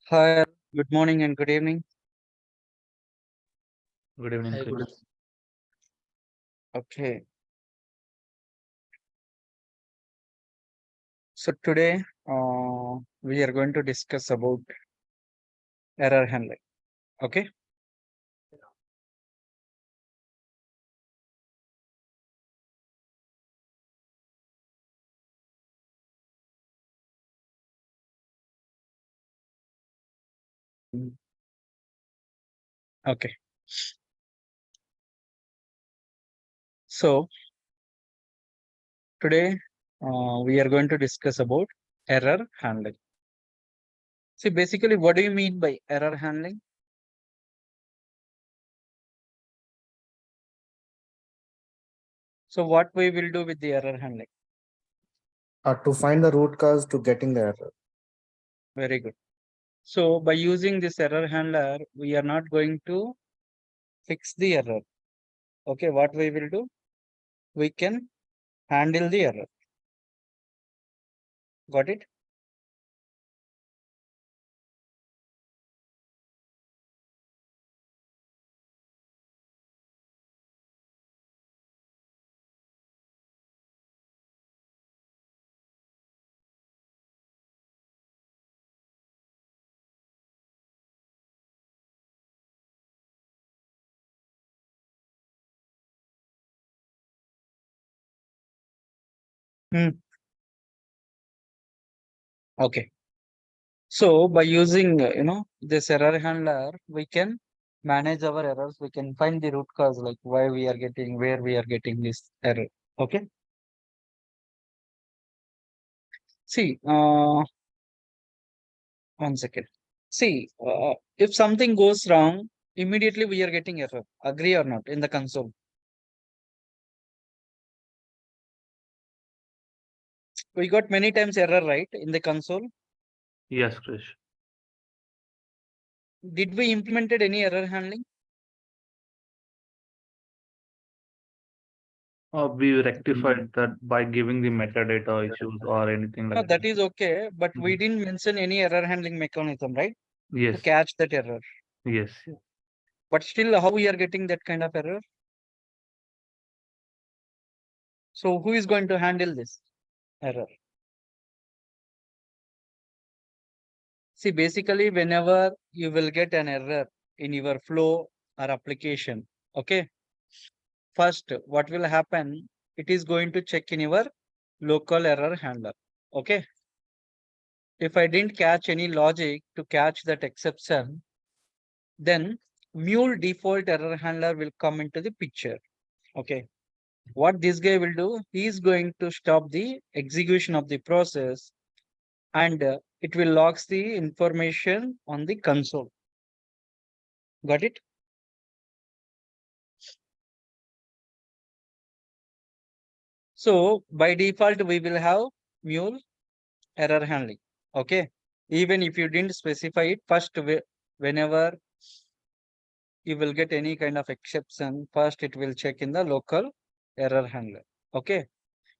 Hi, good morning and good evening. Good evening, Hi, Chris. good. Okay, so today we are going to discuss about error handling. Okay, okay. So today we are going to discuss about error handling. See, basically, what do you mean by error handling? So, what we will do with the error handling? To find the root cause to getting the error. Very good. So, by using this error handler, we are not going to fix the error. Okay, what we will do? We can handle the error. Got it? Hmm. Okay. So by using this error handler, we can manage our errors. We can find the root cause, like why we are getting, where we are getting this error. Okay. See, 1 second. See, if something goes wrong, immediately we are getting error. Agree or not in the console? We got many times error, right, in the console. Yes, Chris. Did we implemented any error handling? We rectified that by giving the metadata issues or anything No, like that that. is okay, but we Mhm. didn't mention any error handling mechanism, right, to Yes, catch that error. yes. But still, how we are getting that kind of error? So who is going to handle this error? See, basically, whenever you will get an error in your flow or application, okay, first, what will happen? It is going to check in your local error handler. Okay. If I didn't catch any logic to catch that exception, then Mule default error handler will come into the picture. Okay. What this guy will do, he is going to stop the execution of the process and it will logs the information on the console. Got it? So by default, we will have Mule error handling. Okay. Even if you didn't specify it, first, whenever you will get any kind of exception, first it will check in the local error handler. Okay.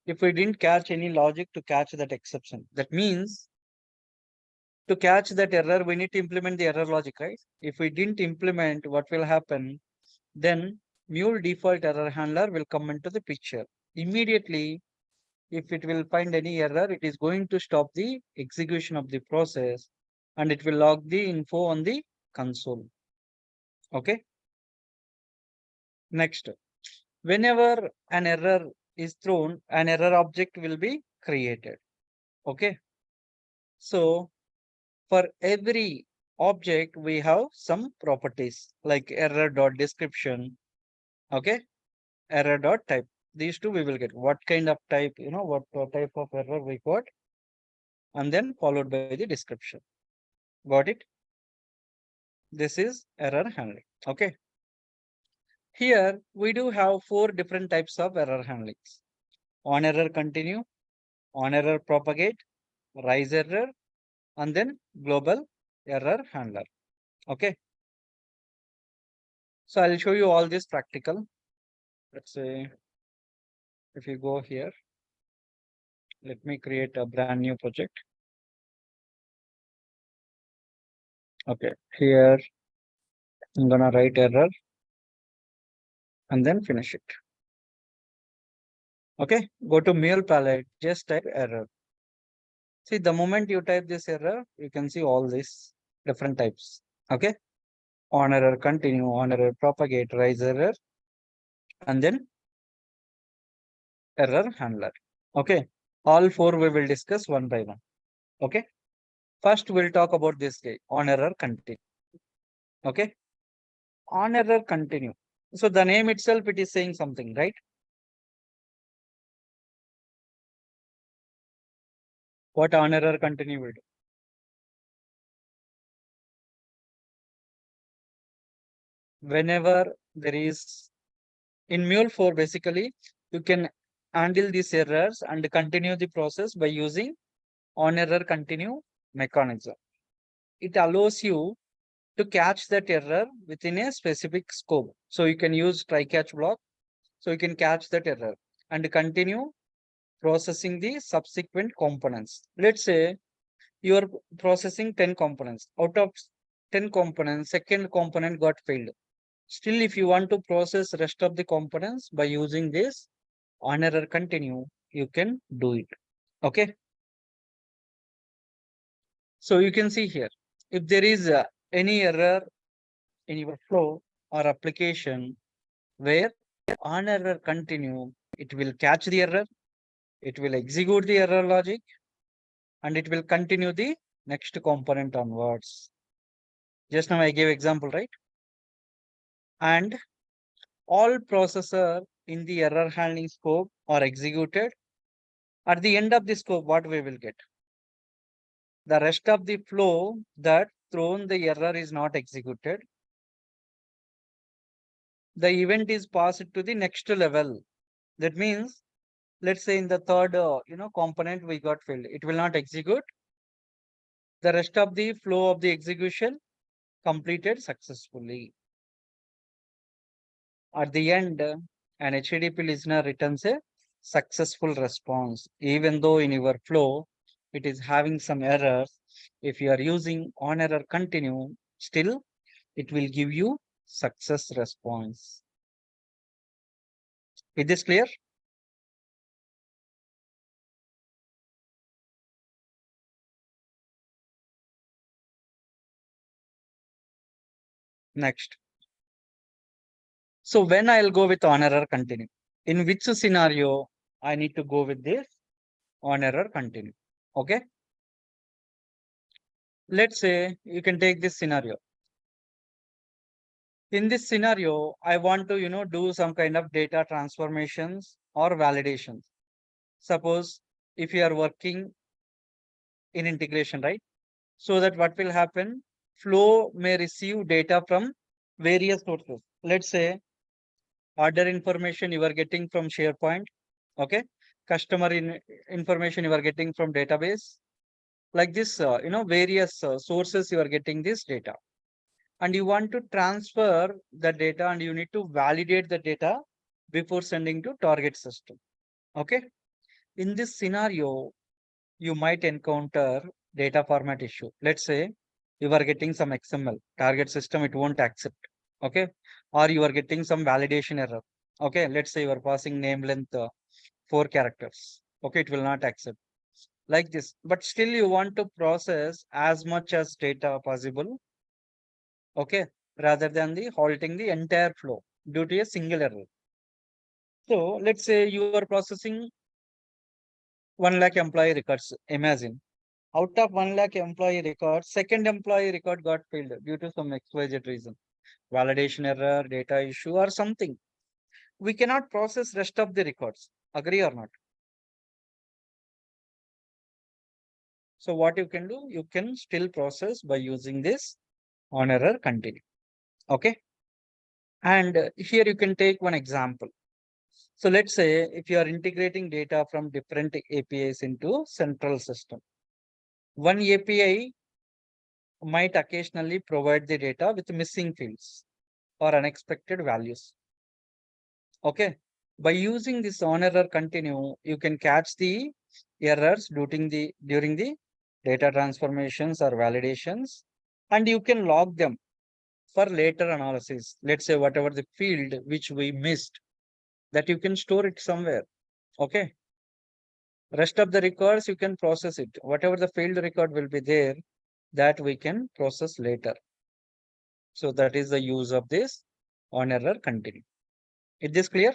If we didn't catch any logic to catch that exception, that means to catch that error, we need to implement the error logic, right? If we didn't implement, what will happen? Then Mule default error handler will come into the picture. Immediately, if it will find any error, it is going to stop the execution of the process and it will log the info on the console. Okay. Next, whenever an error is thrown, an error object will be created. Okay. So for every object, we have some properties like error dot description. Okay. Error dot type. These two we will get. What kind of type, what type of error we got, and then followed by the description. Got it? This is error handling. Okay. Here we do have 4 different types of error handlings. On error continue, on error propagate, rise error, and then global error handler. Okay. So I'll show you all this practical. Let's say if you go here, let me create a brand new project. Okay, here I'm gonna write error and then finish it. Okay, go to Mule palette, just type error. See, the moment you type this error, you can see all these different types. Okay, on error, continue, on error, propagate, rise error, and then error handler. Okay, all four we will discuss one by one. Okay, first we'll talk about this guy, on error, continue. Okay, on error, continue. So the name itself, it is saying something, right? What on error continue will do? Whenever there is in Mule 4, basically, you can handle these errors and continue the process by using on error continue mechanism. It allows you to catch that error within a specific scope. So you can use try catch block. So you can catch that error and continue processing the subsequent components. Let's say you are processing 10 components. Out of 10 components, second component got failed. Still, if you want to process rest of the components by using this on error continue, you can do it. Okay. So you can see here, if there is any error in your flow or application where on error continue, it will catch the error, it will execute the error logic, and it will continue the next component onwards. Just now I gave example, right? And all processor in the error handling scope are executed. At the end of the scope, what we will get? The rest of the flow that thrown the error is not executed. The event is passed to the next level. That means, let's say in the third, component we got failed. It will not execute. The rest of the flow of the execution completed successfully. At the end, an HTTP listener returns a successful response, even though in your flow it is having some errors. If you are using on error continue, still it will give you success response. Is this clear? Next. So when I'll go with on error continue, in which scenario I need to go with this on error continue? Okay. Let's say you can take this scenario. In this scenario, I want to, do some kind of data transformations or validations. Suppose if you are working in integration, right? So that what will happen? Flow may receive data from various sources. Let's say order information you are getting from SharePoint. Okay. Customer information you are getting from database. Like this, various sources you are getting this data. And you want to transfer the data and you need to validate the data before sending to target system. Okay. In this scenario, you might encounter data format issue. Let's say you are getting some XML, target system, it won't accept. Okay. Or you are getting some validation error. Okay. Let's say you are passing name length 4 characters. Okay. It will not accept like this, but still you want to process as much as data possible. Okay. Rather than the halting the entire flow due to a single error. So let's say you are processing 1 lakh employee records. Imagine out of 1 lakh employee records, second employee record got failed due to some XYZ reason, validation error, data issue, or something. We cannot process rest of the records. Agree or not? So what you can do, you can still process by using this on error continue. Okay. And here you can take one example. So let's say if you are integrating data from different APIs into central system, one API might occasionally provide the data with missing fields or unexpected values. Okay. By using this on error continue, you can catch the errors during the data transformations or validations and you can log them for later analysis. Let's say whatever the field which we missed, that you can store it somewhere. Okay. Rest of the records, you can process it. Whatever the field record will be there, that we can process later. So that is the use of this on error continue. Is this clear?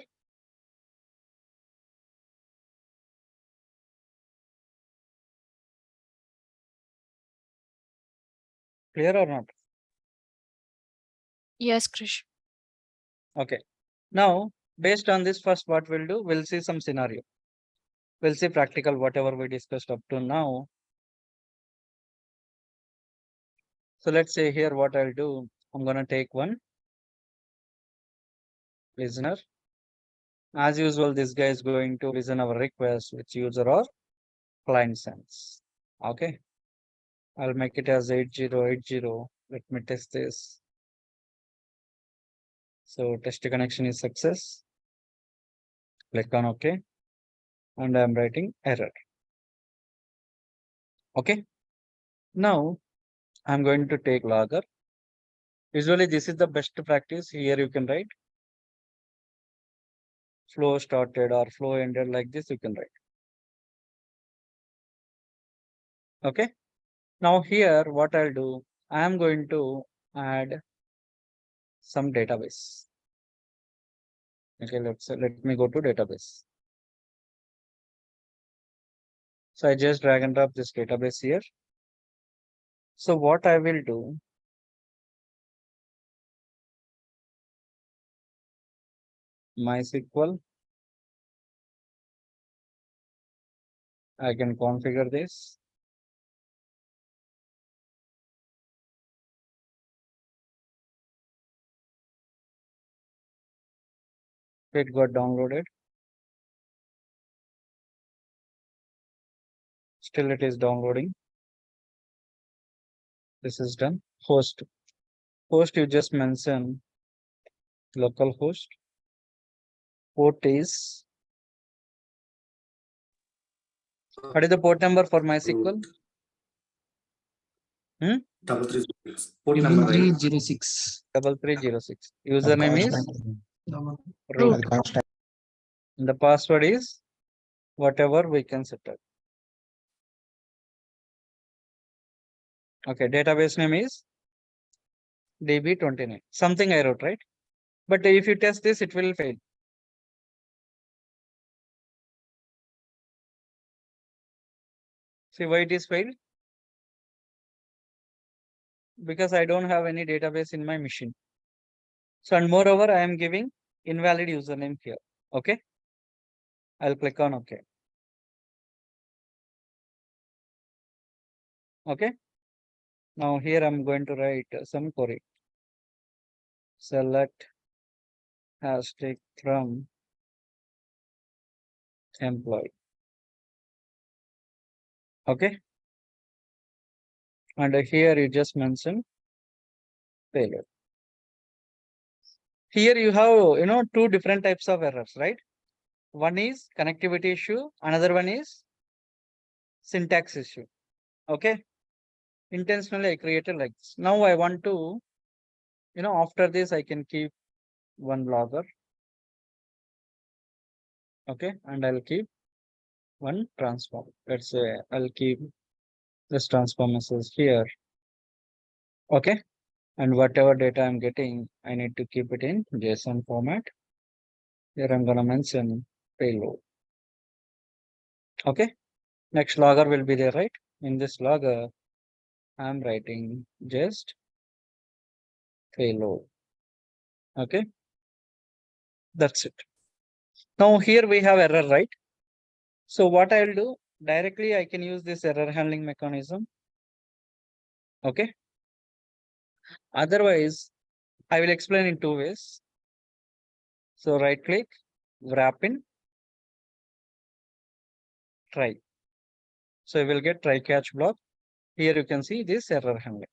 Clear or not? Yes, Krish. Okay. Now, based on this, first what we'll do, we'll see some scenario. We'll see practical, whatever we discussed up to now. So let's say here what I'll do, I'm gonna take one listener. As usual, this guy is going to listen our request with user or client sense. Okay. I'll make it as 8080. Let me test this. So test connection is success. Click on OK. And I'm writing error. Okay. Now I'm going to take logger. Usually this is the best practice. Here you can write flow started or flow ended, like this you can write. Okay. Now here what I'll do, I am going to add some database. Okay, let me go to database. So I just drag and drop this database here. So what I will do, MySQL, I can configure this. It got downloaded. Still it is downloading. This is done. Host. Host, you just mention local host. Port is, what is the port number for MySQL? 3306. Port number, right? 3306. 3306. Username is Root. root. And the password is whatever we can set up. Okay, database name is DB29. Something I wrote, right? But if you test this, it will fail. See why it is failed? Because I don't have any database in my machine. So, and moreover, I am giving invalid username here. Okay. I'll click on OK. Okay. Now here I'm going to write some query. Select hashtag from employee. Okay. And here you just mention failure. Here you have, two different types of errors, right? One is connectivity issue. Another one is syntax issue. Okay. Intentionally I created like this. Now I want to, after this I can keep one logger. Okay. And I'll keep one transform. Let's say I'll keep this transform message here. Okay. And whatever data I'm getting, I need to keep it in JSON format. Here I'm gonna mention payload. Okay. Next logger will be there, right? In this logger, I'm writing just payload. Okay. That's it. Now here we have error, right? So what I'll do, directly I can use this error handling mechanism. Okay. Otherwise, I will explain in two ways. So right click, wrap in, try. So you will get try catch block. Here you can see this error handling.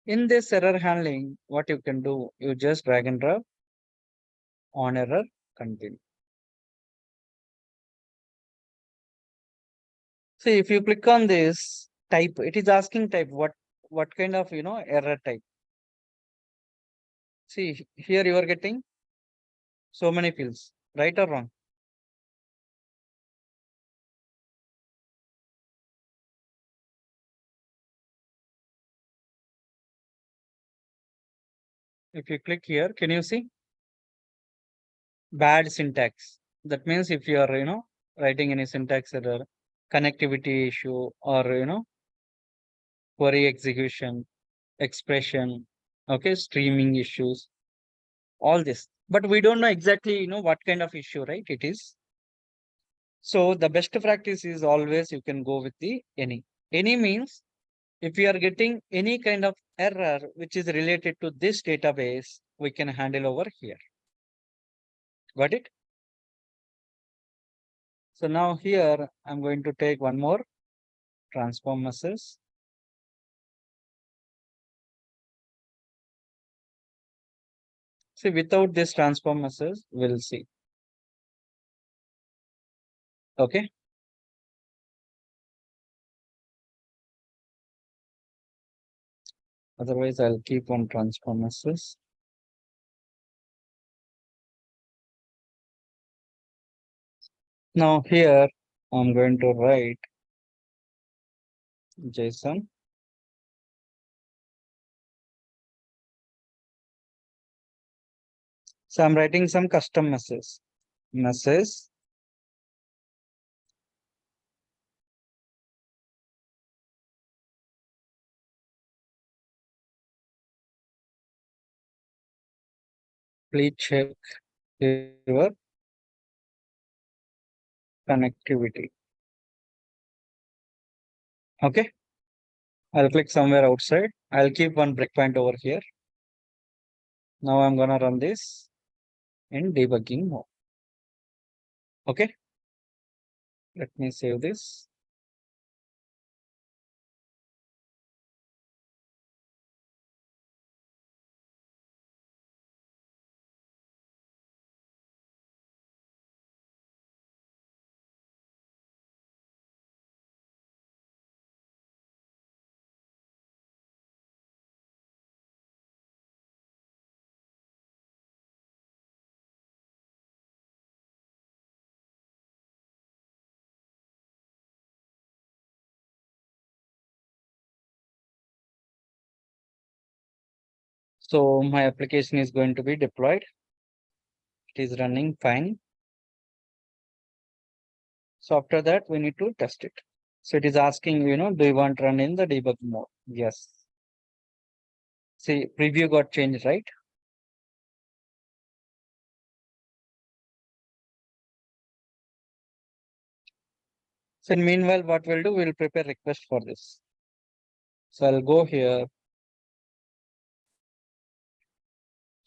In this error handling, what you can do, you just drag and drop on error continue. See, if you click on this type, it is asking type, what kind of, error type. See, here you are getting so many fields, right or wrong? If you click here, can you see? Bad syntax. That means if you are, writing any syntax error, connectivity issue, or, query execution, expression, okay, streaming issues, all this. But we don't know exactly, what kind of issue, right? It is. So the best practice is always you can go with the any. Any means if we are getting any kind of error which is related to this database, we can handle over here. Got it? So now here I'm going to take one more transform message. See, without this transform message, we'll see. Okay. Otherwise, I'll keep on transform message. Now here I'm going to write JSON. So I'm writing some custom message. Please check your connectivity. Okay. I'll click somewhere outside. I'll keep one breakpoint over here. Now I'm gonna run this in debugging mode. Okay. Let me save this. So my application is going to be deployed. It is running fine. So after that, we need to test it. So it is asking, do you want to run in the debug mode? Yes. See, preview got changed, right? So meanwhile, what we'll do, we'll prepare request for this. So I'll go here.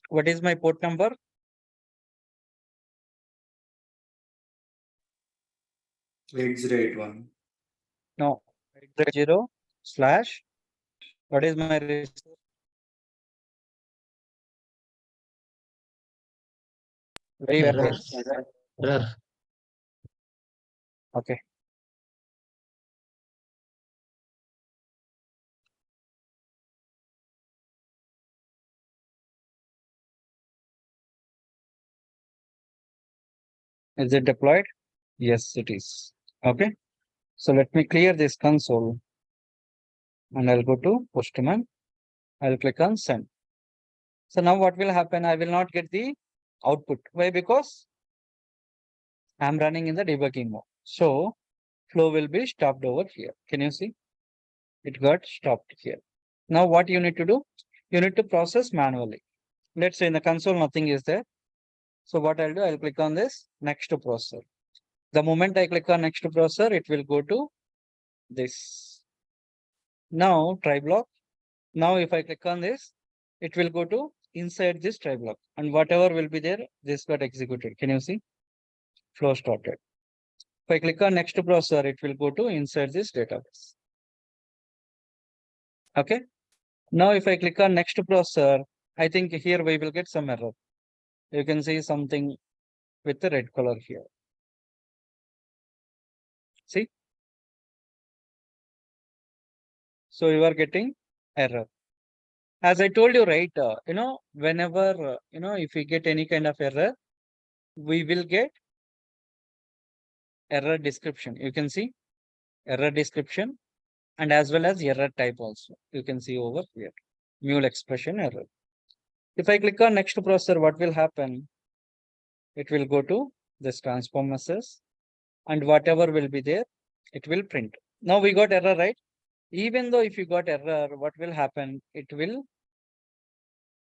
What is my port number? 8081. No, 0 slash. What is my resource? Very well. Error. Okay. Is it deployed? Yes, it is. Okay. So let me clear this console and I'll go to Postman. I'll click on send. So now what will happen? I will not get the output. Why? Because I'm running in the debugging mode. So flow will be stopped over here. Can you see? It got stopped here. Now what you need to do? You need to process manually. Let's say in the console, nothing is there. So what I'll do, I'll click on this next to processor. The moment I click on next to processor, it will go to this. Now try block. Now if I click on this, it will go to inside this try block and whatever will be there, this got executed. Can you see? Flow started. If I click on next to processor, it will go to inside this database. Okay. Now if I click on next to processor, I think here we will get some error. You can see something with the red color here. See? So you are getting error. As I told you, right, whenever, if we get any kind of error, we will get error description. You can see error description and as well as error type also. You can see over here, mule expression error. If I click on next processor, what will happen? It will go to this transform message and whatever will be there, it will print. Now we got error, right? Even though if you got error, what will happen? It will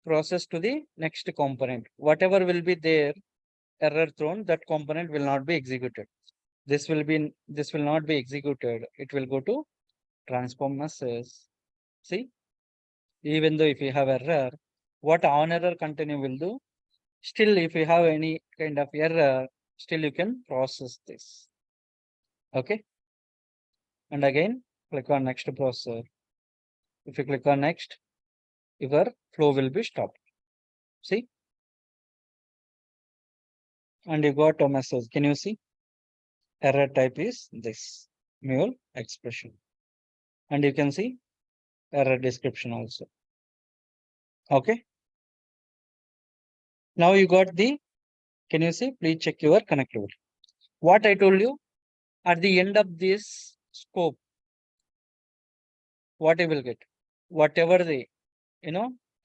process to the next component. Whatever will be there, error thrown, that component will not be executed. This will not be executed. It will go to transform message. See, even though if you have error, what on error continue will do? Still, if you have any kind of error, still you can process this. Okay. And again, click on next processor. If you click on next, your flow will be stopped. See? And you got a message. Can you see? Error type is this mule expression. And you can see error description also. Okay. Now you got the, can you see? Please check your connectivity. What I told you at the end of this scope, what you will get? Whatever the,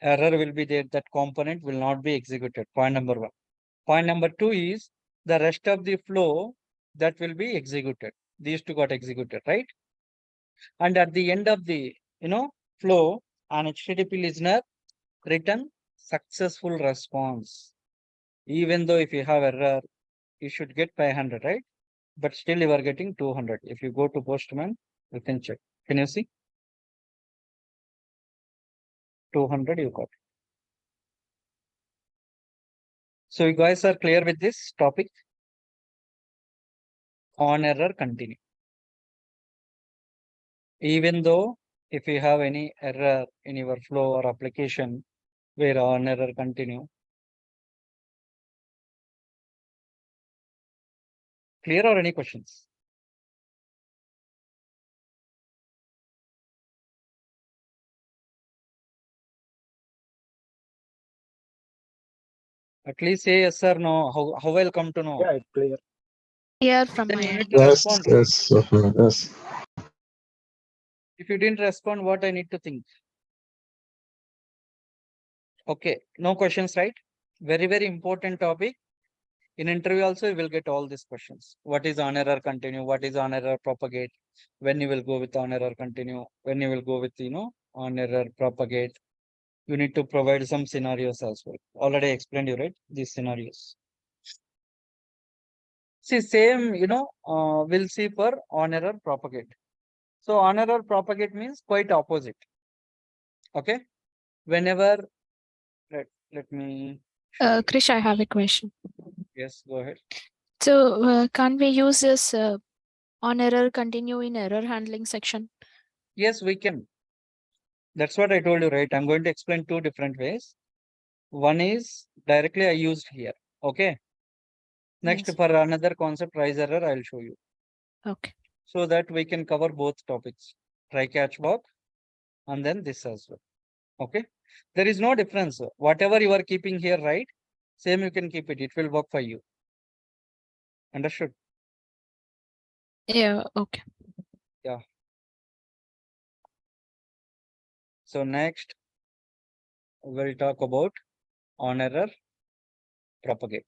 error will be there, that component will not be executed. Point number one. Point number two is the rest of the flow that will be executed. These two got executed, right? And at the end of the, flow, an HTTP listener return successful response. Even though if you have error, you should get 500, right? But still you are getting 200. If you go to Postman, you can check. Can you see? 200 you got. So you guys are clear with this topic? On error continue. Even though if you have any error in your flow or application where on error continue. Clear or any questions? At least say yes or no. How will come to know? Yeah, it's clear. Clear from Then my you end. need to respond. Yes, yes. If you didn't respond, what I need to think? Okay, no questions, right? Very, very important topic. In interview also, you will get all these questions. What is on error continue? What is on error propagate? When you will go with on error continue? When you will go with, on error propagate? You need to provide some scenarios as well. Already explained you, right? These scenarios. See, same, we'll see for on error propagate. So on error propagate means quite opposite. Okay. Whenever, let me. show you. Krish, I have a question. Yes, go ahead. So, can't we use this on error continue in error handling section? Yes, we can. That's what I told you, right? I'm going to explain two different ways. One is directly I used here. Okay. Next, Yes. for another concept, rise error, I'll show you. Okay. So that we can cover both topics. Try catch block and then this as well. Okay. There is no difference. Whatever you are keeping here, right? Same you can keep it. It will work for you. Understood? Yeah. Okay. So next, we'll talk about on error propagate.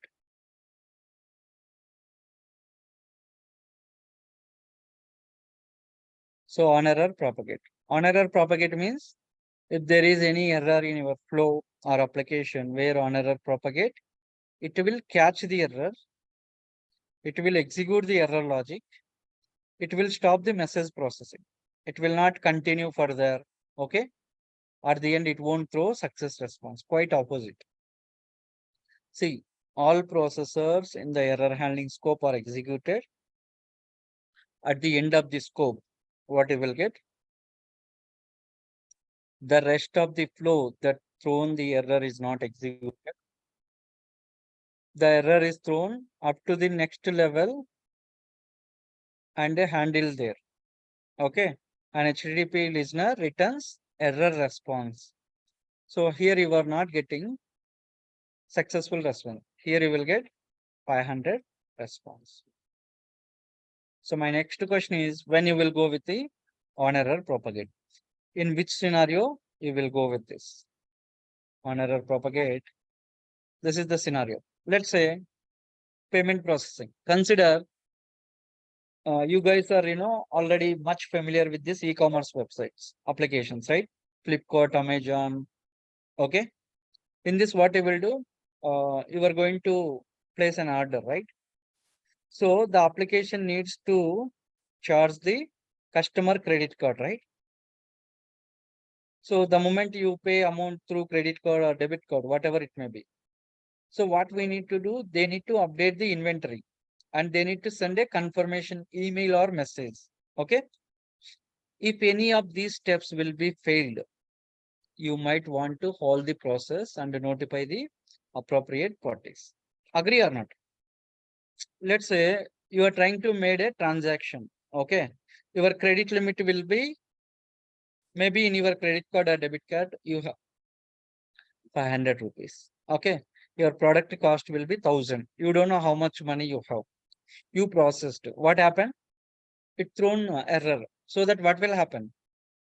So on error propagate. On error propagate means if there is any error in your flow or application where on error propagate, it will catch the error. It will execute the error logic. It will stop the message processing. It will not continue further. Okay. At the end, it won't throw success response. Quite opposite. See, all processors in the error handling scope are executed. At the end of the scope, what you will get? The rest of the flow that thrown the error is not executed. The error is thrown up to the next level and a handle there. Okay. An HTTP listener returns error response. So here you are not getting successful response. Here you will get 500 response. So my next question is when you will go with the on error propagate. In which scenario you will go with this on error propagate? This is the scenario. Let's say payment processing. Consider you guys are already much familiar with this e-commerce websites applications, right? Flipkart, Amazon. Okay. In this, what you will do? You are going to place an order, right? So the application needs to charge the customer credit card, right? So the moment you pay amount through credit card or debit card, whatever it may be. So what we need to do, they need to update the inventory and they need to send a confirmation email or message. Okay. If any of these steps will be failed, you might want to hold the process and notify the appropriate parties. Agree or not? Let's say you are trying to make a transaction. Okay. Your credit limit will be maybe in your credit card or debit card, you have 500 rupees. Okay. Your product cost will be 1000. You don't know how much money you have. You processed. What happened? It thrown error. So that what will happen?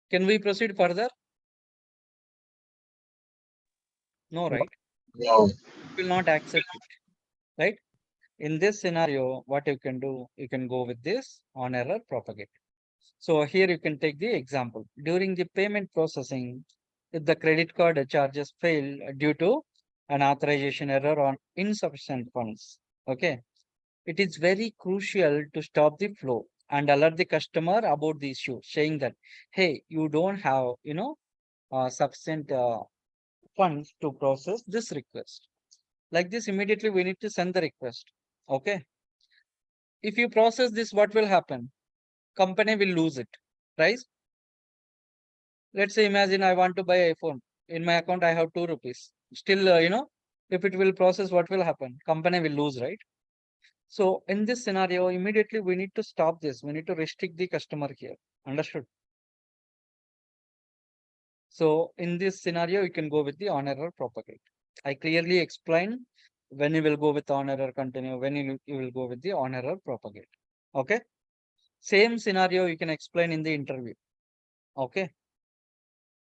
Can we proceed further? No, right? No. Will not accept it, right? In this scenario, what you can do, you can go with this on error propagate. So here you can take the example. During the payment processing, if the credit card charges fail due to an authorization error on insufficient funds, okay, it is very crucial to stop the flow and alert the customer about the issue, saying that, hey, you don't have, sufficient funds to process this request. Like this, immediately we need to send the request. Okay. If you process this, what will happen? Company will lose it, right? Let's say, imagine I want to buy iPhone. In my account, I have 2 rupees. Still, if it will process, what will happen? Company will lose, right? So in this scenario, immediately we need to stop this. We need to restrict the customer here. Understood? So in this scenario, you can go with the on error propagate. I clearly explained when you will go with on error continue, when you will go with the on error propagate. Okay. Same scenario you can explain in the interview. Okay.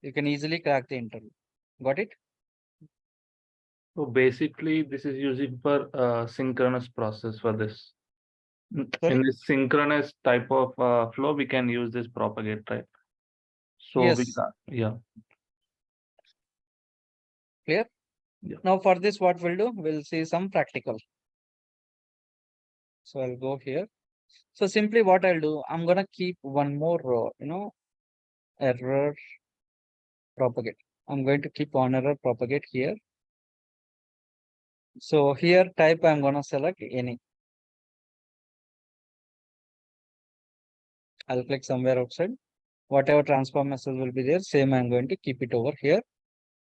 You can easily crack the interview. Got it? So basically, this is using for synchronous process for this. Sorry? In this synchronous type of flow, we can use this propagate, right? So we Yes. yeah. Clear? Yeah. Now for this, what we'll do, we'll see some practical. So I'll go here. So simply what I'll do, I'm gonna keep one more, error propagate. I'm going to keep on error propagate here. So here type I'm gonna select any. I'll click somewhere outside. Whatever transform message will be there, same I'm going to keep it over here.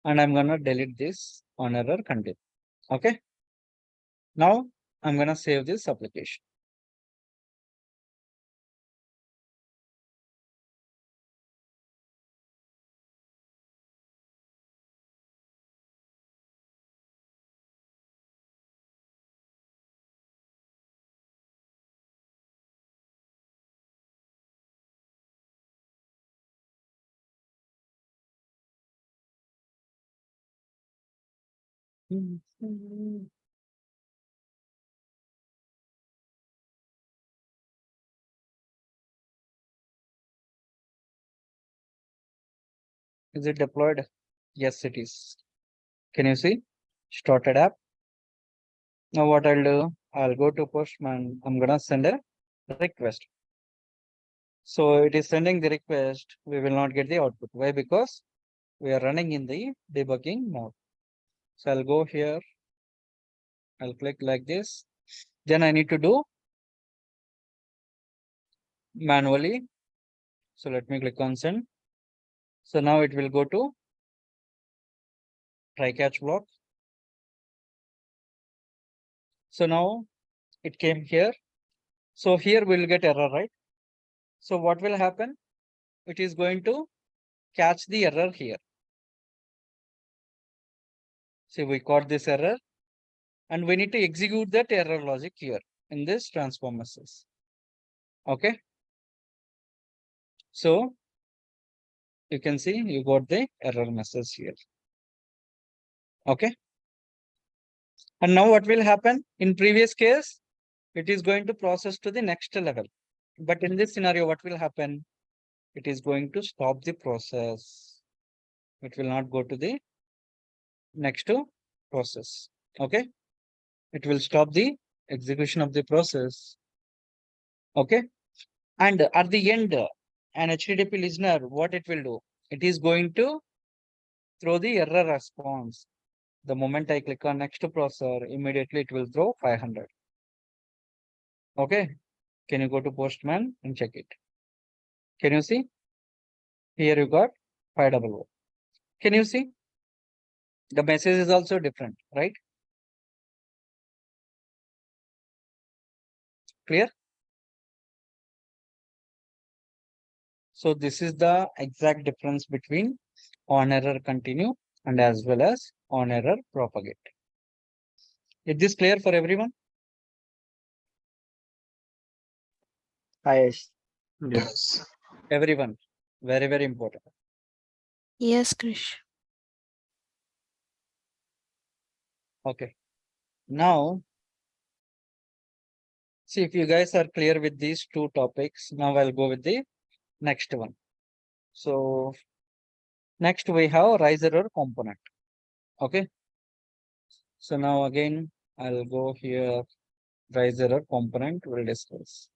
And I'm gonna delete this on error content. Okay. Now I'm gonna save this application. Is it deployed? Yes, it is. Can you see? Started app. Now what I'll do, I'll go to Postman. I'm gonna send a request. So it is sending the request. We will not get the output. Why? Because we are running in the debugging mode. So I'll go here. I'll click like this. Then I need to do manually. So let me click on send. So now it will go to try catch block. So now it came here. So here we'll get error, right? So what will happen? It is going to catch the error here. See, we caught this error and we need to execute that error logic here in this transform message. Okay. So you can see you got the error message here. Okay. And now what will happen? In previous case, it is going to process to the next level. But in this scenario, what will happen? It is going to stop the process. It will not go to the next to process. Okay. It will stop the execution of the process. Okay. And at the end, an HTTP listener, what it will do? It is going to throw the error response. The moment I click on next to processor, immediately it will throw 500. Okay. Can you go to Postman and check it? Can you see? Here you got 500. Can you see? The message is also different, right? Clear? So this is the exact difference between on error continue and as well as on error propagate. Is this clear for everyone? Yes. Yes. Everyone. Very, very important. Yes, Krish. Okay. Now, see if you guys are clear with these two topics. Now I'll go with the next one. So next we have rise error component. Okay. So now again, I'll go here, rise error component we'll discuss.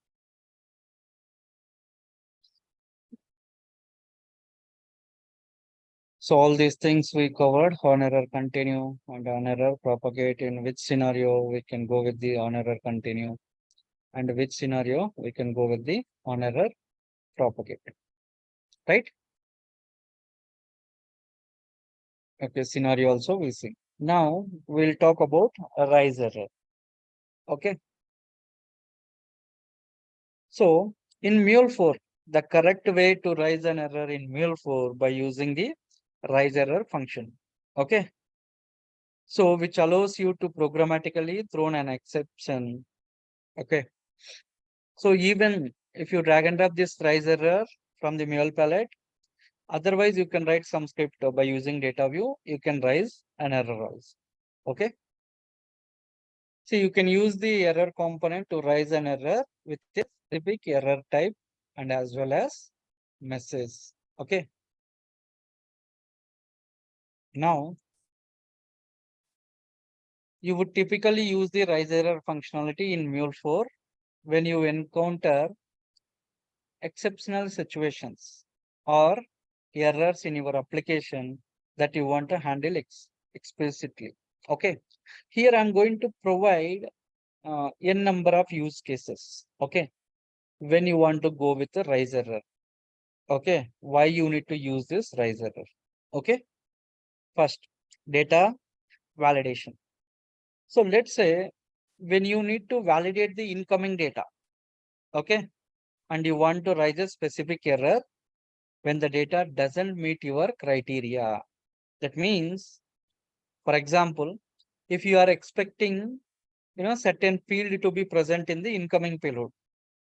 So all these things we covered, on error continue and on error propagate. In which scenario we can go with the on error continue, and which scenario we can go with the on error propagate, right? Okay, scenario also we see. Now we'll talk about a rise error. Okay. So in Mule 4, the correct way to rise an error in Mule 4 by using the rise error function. Okay. So which allows you to programmatically throw an exception. Okay. So even if you drag and drop this rise error from the Mule palette, otherwise you can write some script by using data view, you can rise an error also. Okay. So you can use the error component to rise an error with a specific error type and as well as message. Okay. Now, you would typically use the rise error functionality in Mule 4 when you encounter exceptional situations or errors in your application that you want to handle explicitly. Okay. Here I'm going to provide n number of use cases. Okay. When you want to go with the rise error. Okay. Why you need to use this rise error. Okay. First, data validation. So let's say when you need to validate the incoming data. Okay. And you want to raise a specific error when the data doesn't meet your criteria. That means, for example, if you are expecting, certain field to be present in the incoming payload.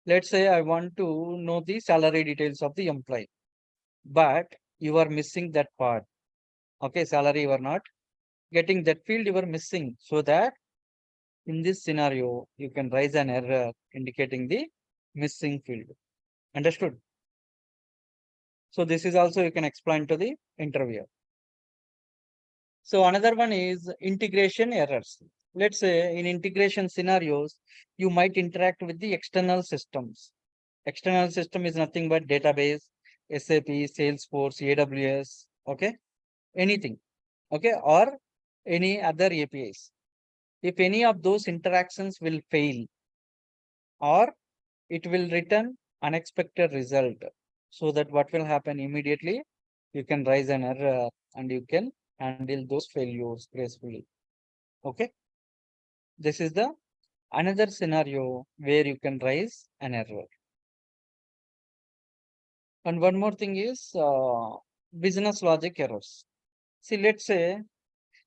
Let's say I want to know the salary details of the employee, but you are missing that part. Okay, salary you are not getting that field you are missing. So that in this scenario, you can raise an error indicating the missing field. Understood? So this is also you can explain to the interviewer. So another one is integration errors. Let's say in integration scenarios, you might interact with the external systems. External system is nothing but database, SAP, Salesforce, AWS, okay, anything, okay, or any other APIs. If any of those interactions will fail or it will return unexpected result, so that what will happen immediately, you can raise an error and you can handle those failures gracefully. Okay. This is the another scenario where you can raise an error. And one more thing is business logic errors. See, let's say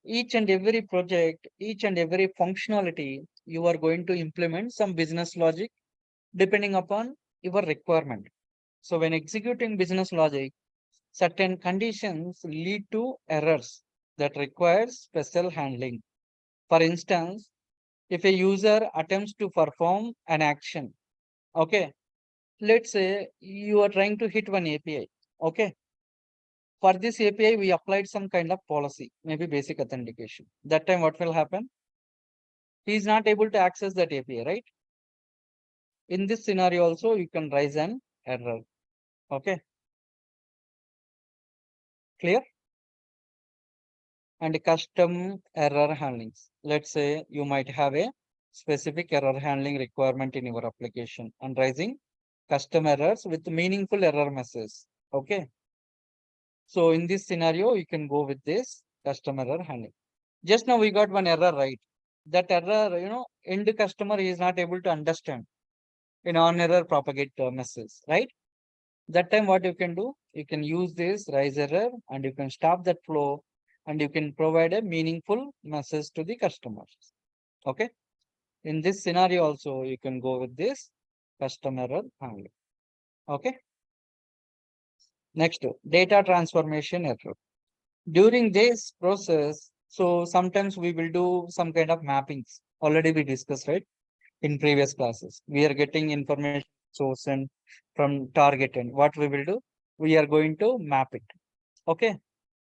each and every project, each and every functionality, you are going to implement some business logic depending upon your requirement. So when executing business logic, certain conditions lead to errors that require special handling. For instance, if a user attempts to perform an action, okay, let's say you are trying to hit one API, okay. For this API, we applied some kind of policy, maybe basic authentication. That time, what will happen? He is not able to access that API, right? In this scenario also, you can raise an error. Okay. Clear? And custom error handlings. Let's say you might have a specific error handling requirement in your application and raising custom errors with meaningful error message. Okay. So in this scenario, you can go with this custom error handling. Just now we got one error, right? That error, end customer is not able to understand in on error propagate message, right? That time what you can do, you can use this rise error and you can stop that flow and you can provide a meaningful message to the customers. Okay. In this scenario also, you can go with this custom error handling. Okay. Next, data transformation error. During this process, so sometimes we will do some kind of mappings. Already we discussed, right? In previous classes, we are getting information source and from target end. What we will do? We are going to map it. Okay.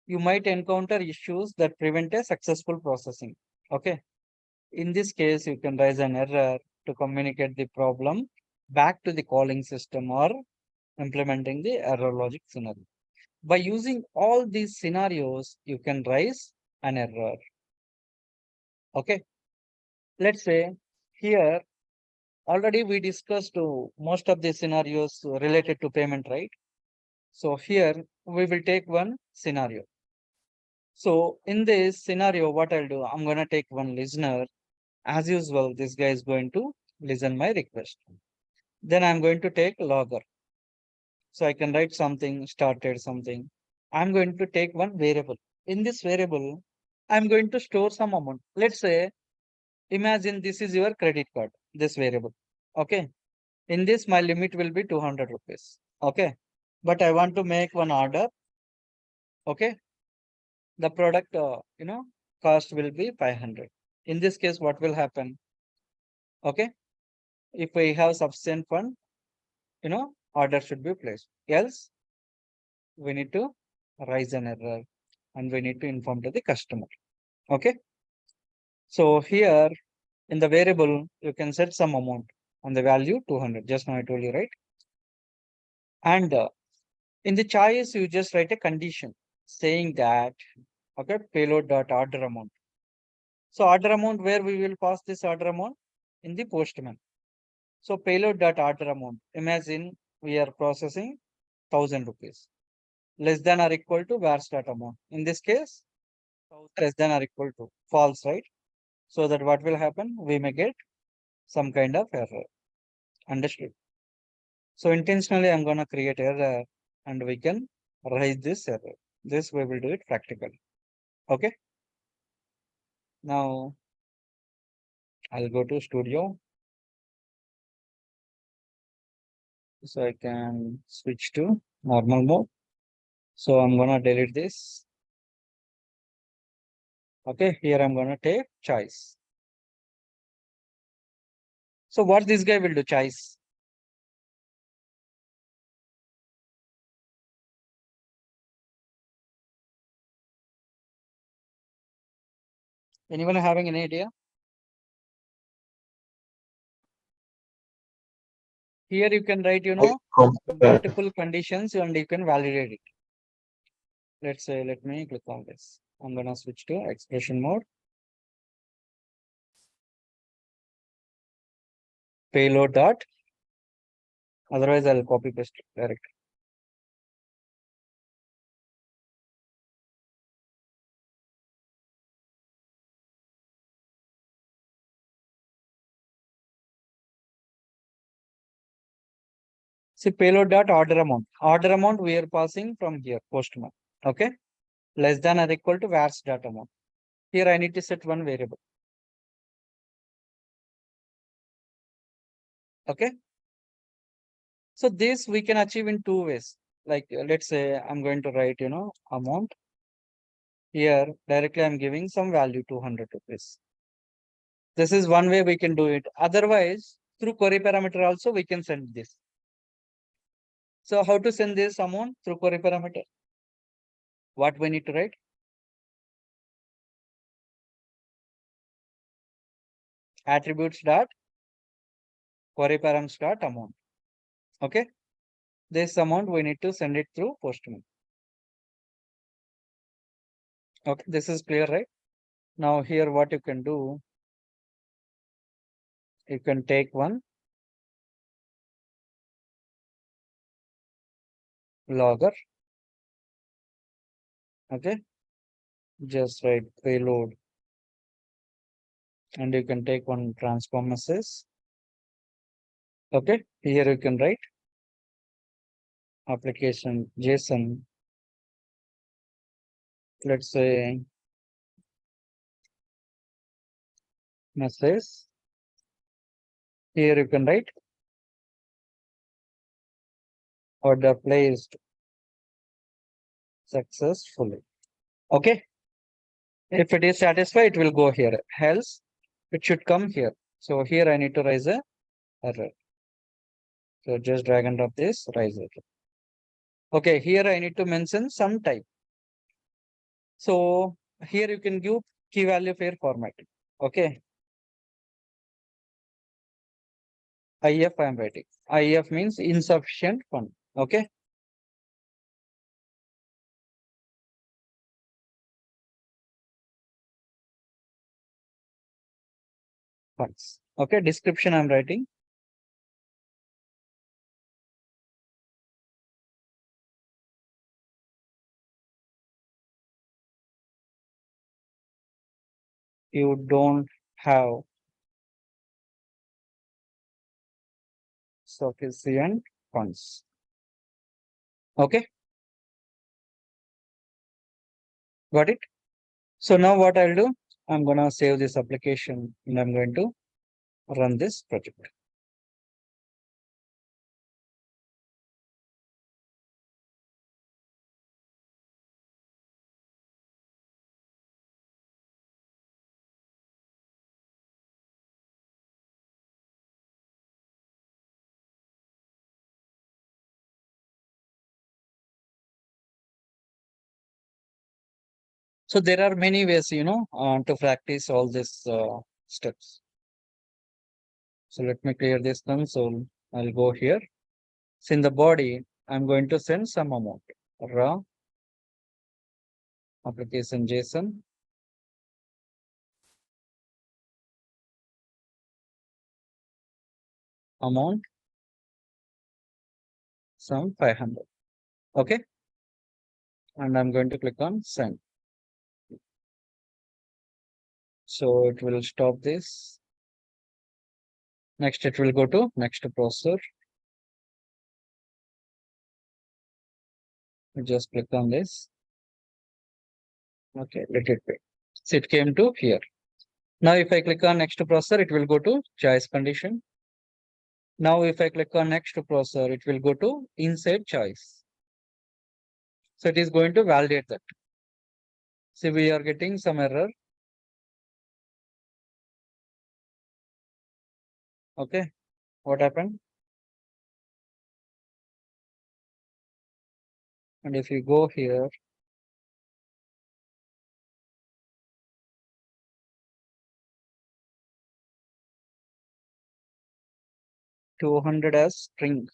You might encounter issues that prevent a successful processing. Okay. In this case, you can raise an error to communicate the problem back to the calling system or implementing the error logic scenario. By using all these scenarios, you can raise an error. Okay. Let's say here, already we discussed most of the scenarios related to payment, right? So here we will take one scenario. So in this scenario, what I'll do, I'm going to take one listener. As usual, this guy is going to listen my request. Then I'm going to take logger. So I can write something, started something. I'm going to take one variable. In this variable, I'm going to store some amount. Let's say, imagine this is your credit card, this variable. Okay. In this, my limit will be 200 rupees. Okay. But I want to make one order. Okay. The product, cost will be 500. In this case, what will happen? Okay. If we have sufficient fund, order should be placed. Else, we need to raise an error and we need to inform to the customer. Okay. So here in the variable, you can set some amount and the value 200. Just now I told you, right? And in the choice, you just write a condition saying that, okay, payload dot order amount. So order amount, where we will pass this order amount? In the postman. So payload dot order amount. Imagine we are processing 1000 rupees. Less than or equal to where start amount. In this case, less than or equal to false, right? So that what will happen? We may get some kind of error. Understood? So intentionally, I'm going to create error and we can raise this error. This we will do it practically. Okay. Now I'll go to studio. So I can switch to normal mode. So I'm going to delete this. Okay. Here I'm going to take choice. So what this guy will do, choice. Anyone having any idea? Here you can write, multiple conditions and you can validate it. Let's say, let me click on this. I'm going to switch to expression mode. Payload dot. Otherwise, I'll copy paste it directly. See payload dot order amount. Order amount we are passing from here, postman. Okay, less than or equal to vars data amount. Here I need to set one variable. Okay, so this we can achieve in two ways. Like let's say I'm going to write, amount. Here directly I'm giving some value 200 rupees. This is one way we can do it. Otherwise, through query parameter also we can send this. So how to send this amount through query parameter? What we need to write? Attributes dot query params dot amount. Okay, this amount we need to send it through Postman. Okay, this is clear, right? Now here what you can do, you can take one logger. Okay, just write payload, and you can take one transform message. Okay, here you can write application JSON. Let's say message. Here you can write order placed successfully. Okay, if it is satisfied, it will go here. Else, it should come here. So here I need to raise a error. So just drag and drop this, raise it. Okay, here I need to mention some type. So here you can give key value pair formatting. Okay. IF I am writing. IF means insufficient fund. Okay. Funds. Okay. Description I am writing. You don't have sufficient funds. Okay. Got it? So now what I'll do, I'm gonna save this application and I'm going to run this project. So there are many ways, to practice all these steps. So let me clear this console. I'll go here. So in the body, I'm going to send some amount. Raw application JSON. Amount. Some 500. Okay. And I'm going to click on send. So it will stop this. Next, it will go to next processor. Just click on this. Okay, let it be. So it came to here. Now, if I click on next processor, it will go to choice condition. Now, if I click on next processor, it will go to inside choice. So it is going to validate that. See, we are getting some error. Okay, what happened? And if you go here, $200 as string.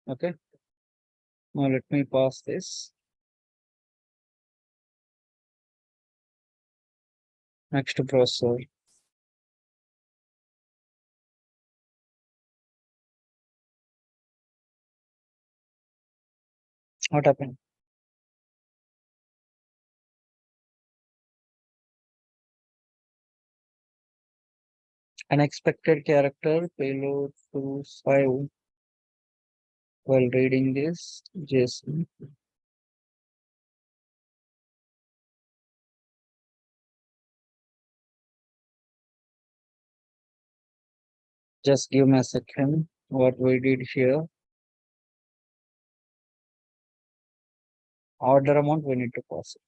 Okay. Now let me pass this. Next processor. What happened? Unexpected character payload to 5 while reading this JSON. Just give me a second. What we did here. Order amount we need to pass it.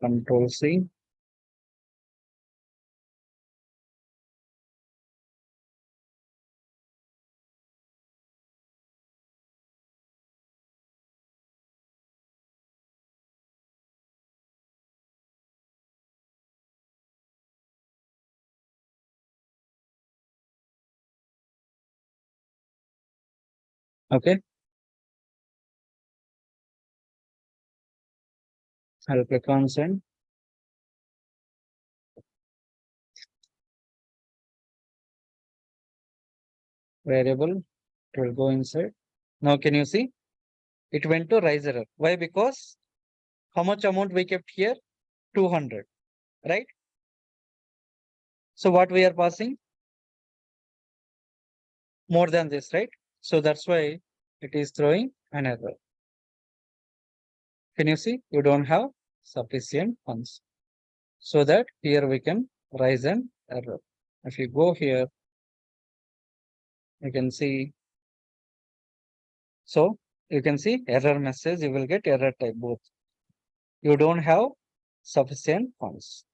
Control C. Okay. I'll click on send. Variable, it will go inside. Now can you see? It went to rise error. Why? Because how much amount we kept here? 200, right? So what we are passing? More than this, right? So that's why it is throwing an error. Can you see? You don't have sufficient funds. So that here we can raise an error. If you go here, you can see. So you can see error message, you will get error type both. You don't have sufficient funds.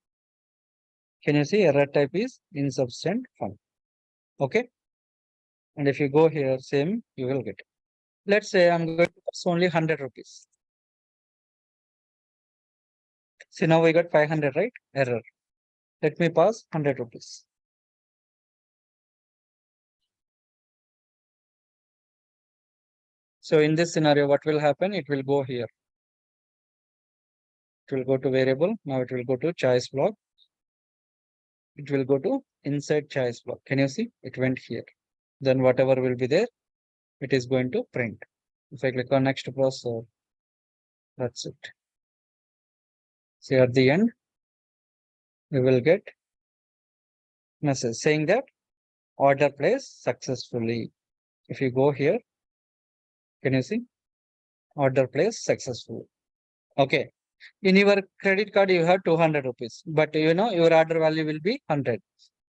Can you see error type is insufficient fund? Okay. And if you go here, same, you will get. Let's say I'm going to pass only 100 rupees. See, now we got 500, right? Error. Let me pass 100 rupees. So in this scenario, what will happen? It will go here. It will go to variable. Now it will go to choice block. It will go to inside choice block. Can you see? It went here. Then whatever will be there, it is going to print. If I click on next processor, that's it. See, at the end, we will get message saying that order placed successfully. If you go here, can you see? Order placed successfully. Okay. In your credit card, you have 200 rupees, but you know your order value will be 100.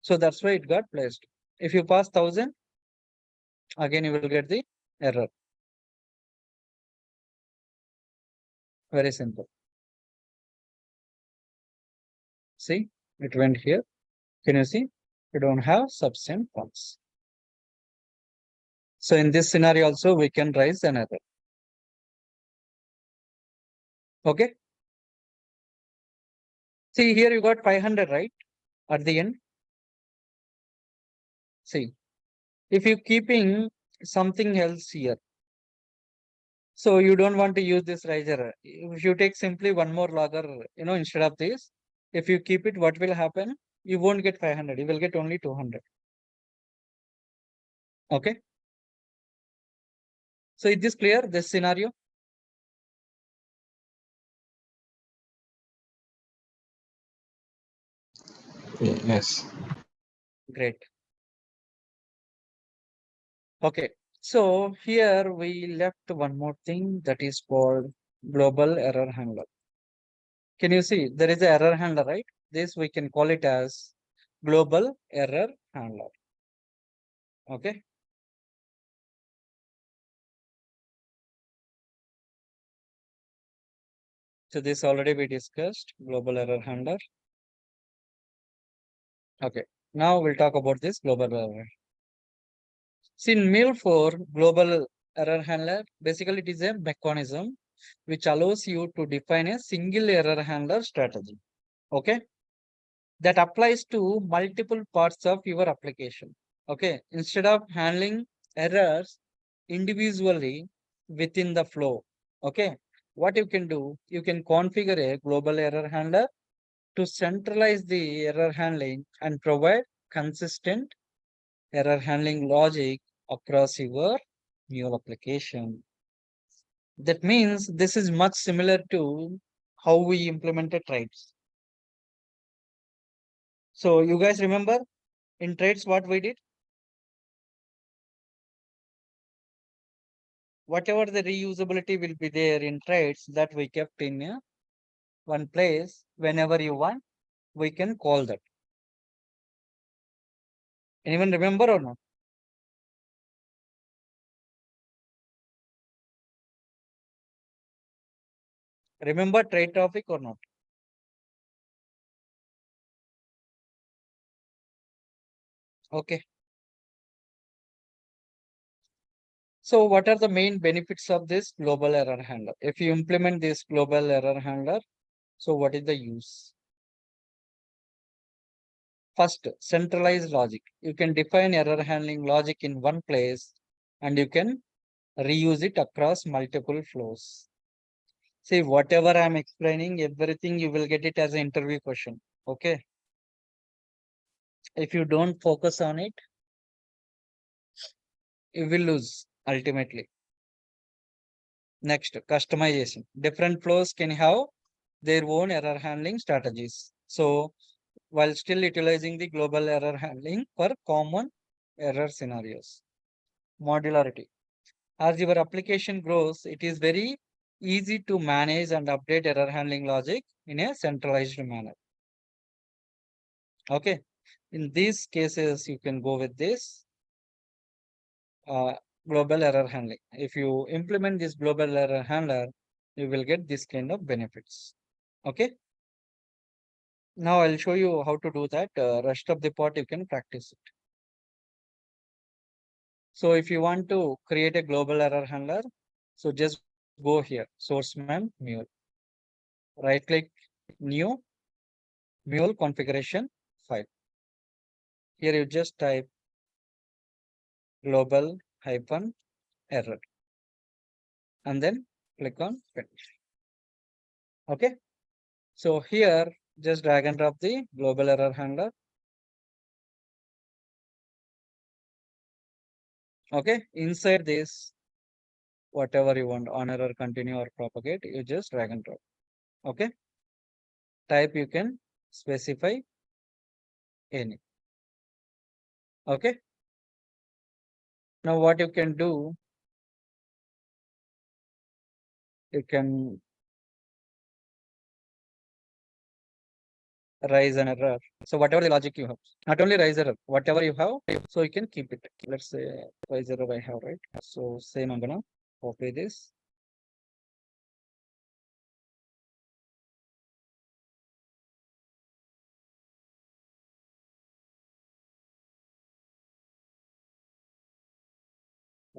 So that's why it got placed. If you pass 1000, again you will get the error. Very simple. See, it went here. Can you see? You don't have sufficient funds. So in this scenario also, we can raise an error. Okay. See, here you got 500, right? At the end. See, if you keeping something else here, so you don't want to use this rise error. If you take simply one more logger, instead of this, if you keep it, what will happen? You won't get 500. You will get only 200. Okay. So is this clear? This scenario? Yes. Great. Okay. So here we left one more thing that is called global error handler. Can you see there is an error handler, right? This we can call it as global error handler. Okay. So this already we discussed global error handler. Okay. Now we'll talk about this global error. See, in Mule 4 global error handler, basically it is a mechanism which allows you to define a single error handler strategy. Okay. That applies to multiple parts of your application. Okay. Instead of handling errors individually within the flow. Okay. What you can do, you can configure a global error handler to centralize the error handling and provide consistent error handling logic across your Mule application. That means this is much similar to how we implemented tribes. So you guys remember in trades what we did? Whatever the reusability will be there in trades that we kept in one place, whenever you want, we can call that. Anyone remember or not? Remember trade topic or not? Okay. So what are the main benefits of this global error handler? If you implement this global error handler, so what is the use? First, centralized logic. You can define error handling logic in one place and you can reuse it across multiple flows. See, whatever I'm explaining, everything you will get it as an interview question. Okay. If you don't focus on it, you will lose ultimately. Next, customization. Different flows can have their own error handling strategies. So, while still utilizing the global error handling for common error scenarios. Modularity. As your application grows, it is very easy to manage and update error handling logic in a centralized manner. Okay. In these cases, you can go with this global error handling. If you implement this global error handler, you will get this kind of benefits. Okay. Now I'll show you how to do that. Rest of the part you can practice it. So if you want to create a global error handler, so just go here, source man mule. Right click new mule configuration file. Here you just type global hyphen error and then click on finish. Okay. So here just drag and drop the global error handler. Okay. Inside this, whatever you want on error, continue or propagate, you just drag and drop. Okay. Type you can specify any. Okay. Now what you can do, you can raise an error. So whatever the logic you have, not only raise error, whatever you have, so you can keep it. Let's say raise error I have, right? So same, I'm gonna copy this.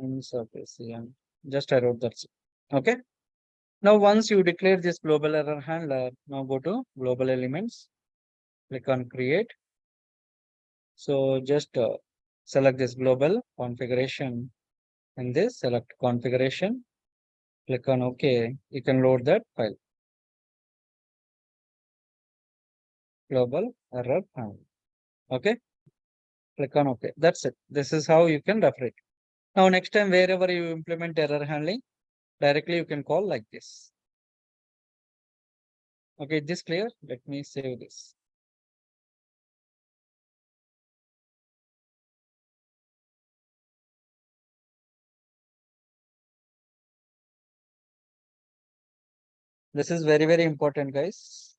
In surface, yeah. Just I wrote that's it. Okay. Now once you declare this global error handler, now go to global elements, click on create. So just select this global configuration and this select configuration, click on OK. You can load that file. Global error handler. Okay. Click on OK. That's it. This is how you can refer it. Now next time wherever you implement error handling, directly you can call like this. Okay, this clear? Let me save this. This is very, very important, guys.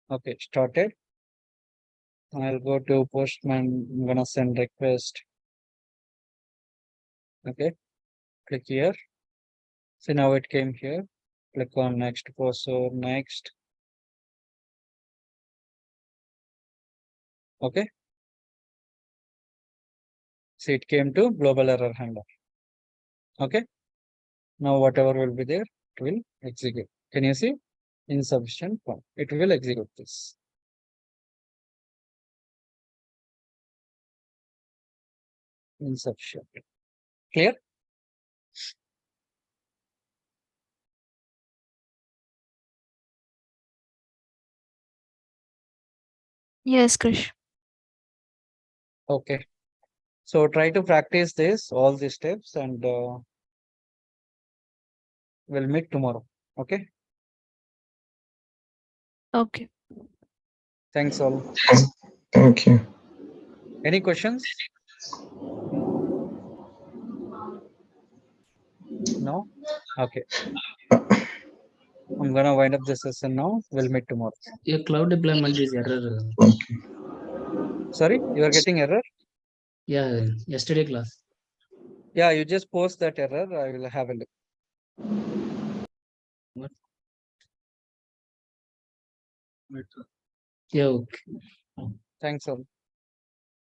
Okay, started. I'll go to postman. I'm gonna send request. Okay, click here. So now it came here. Click on next post or next. Okay. See, it came to global error handler. Okay. Now whatever will be there, it will execute. Can you see? Insufficient form. It will execute this. Insufficient. Clear? Yes, Krish. Okay. So try to practice this, all these steps, and we'll meet tomorrow. Okay. Okay. Thanks all. Thank you. Any questions? No? Okay. I'm gonna wind up the session now. We'll meet tomorrow. Your cloud deployment is error. Okay. Sorry, you are getting error? Yeah, yesterday class. Yeah, you just post that error. I will have a look. Yeah, okay. Thanks all.